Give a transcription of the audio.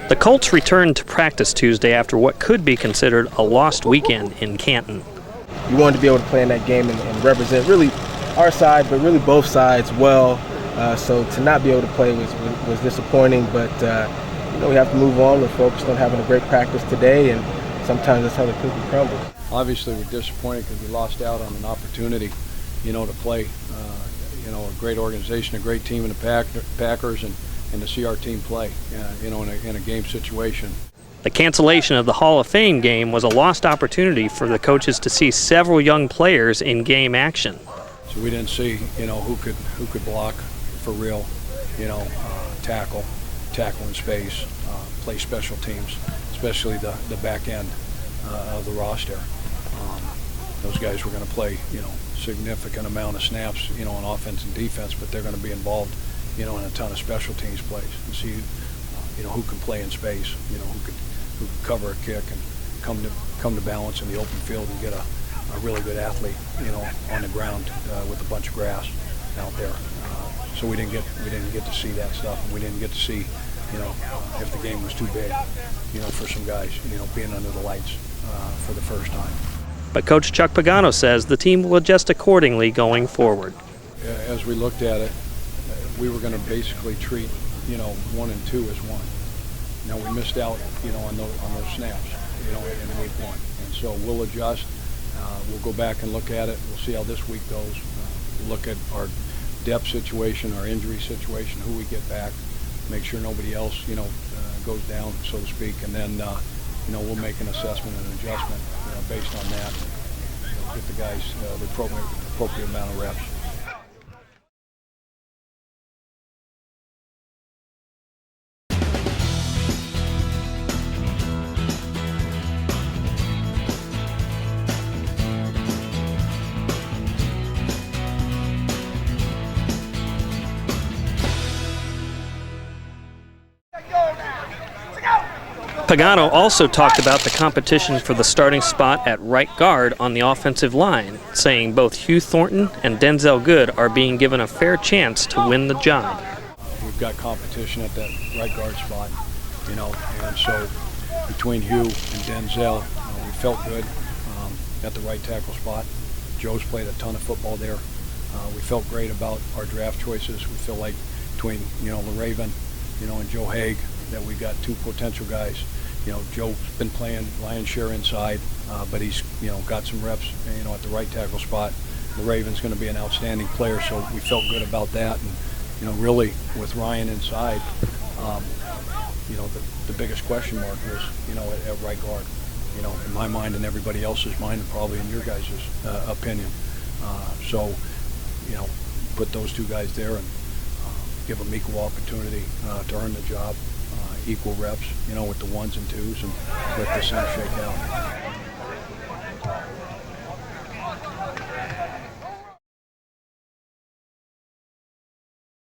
The Colts returned to practice Tuesday after what could be considered a lost weekend in Canton. You wanted to be able to play in that game and represent really our side, but really both sides well. So to not be able to play was disappointing, but we have to move on. We're focused on having a great practice today, and sometimes that's how the cookie crumbles. Obviously, we're disappointed because we lost out on an opportunity, to play, a great organization, a great team in the Packers, and to see our team play, in a game situation. The cancellation of the Hall of Fame game was a lost opportunity for the coaches to see several young players in game action. So we didn't see, who could block for real, tackle in space, play special teams, especially the back end of the roster. Those guys were going to play, significant amount of snaps, on offense and defense, but they're going to be involved, in a ton of special teams plays and see, who can play in space, who can cover a kick and come to balance in the open field and get a really good athlete, on the ground with a bunch of grass out there. So we didn't get to see that stuff, and we didn't get to see, if the game was too big, for some guys, being under the lights for the first time. But Coach Chuck Pagano says the team will adjust accordingly going forward. As we looked at it, we were going to basically treat, 1 and 2 as one. Now we missed out, on those snaps, in week 1, and so we'll adjust. We'll go back and look at it. We'll see how this week goes. We'll look at our depth situation, our injury situation, who we get back, make sure nobody else, goes down, so to speak, and then, we'll make an assessment and adjustment based on that. Get the guys the appropriate amount of reps. Pagano also talked about the competition for the starting spot at right guard on the offensive line, saying both Hugh Thornton and Denzel Good are being given a fair chance to win the job. We've got competition at that right guard spot, and so between Hugh and Denzel, we felt good at the right tackle spot. Joe's played a ton of football there. We felt great about our draft choices. We feel like between, LaRaven, and Joe Haig, that we got 2 potential guys. Joe's been playing lion's share inside, but he's, got some reps, at the right tackle spot. LaRaven's going to be an outstanding player, so we felt good about that. And, really, with Ryan inside, the biggest question mark was, at right guard. In my mind and everybody else's mind, and probably in your guys' opinion. So, put those 2 guys there and give them equal opportunity to earn the job. Equal reps, with the 1s and 2s, and let the center shake out.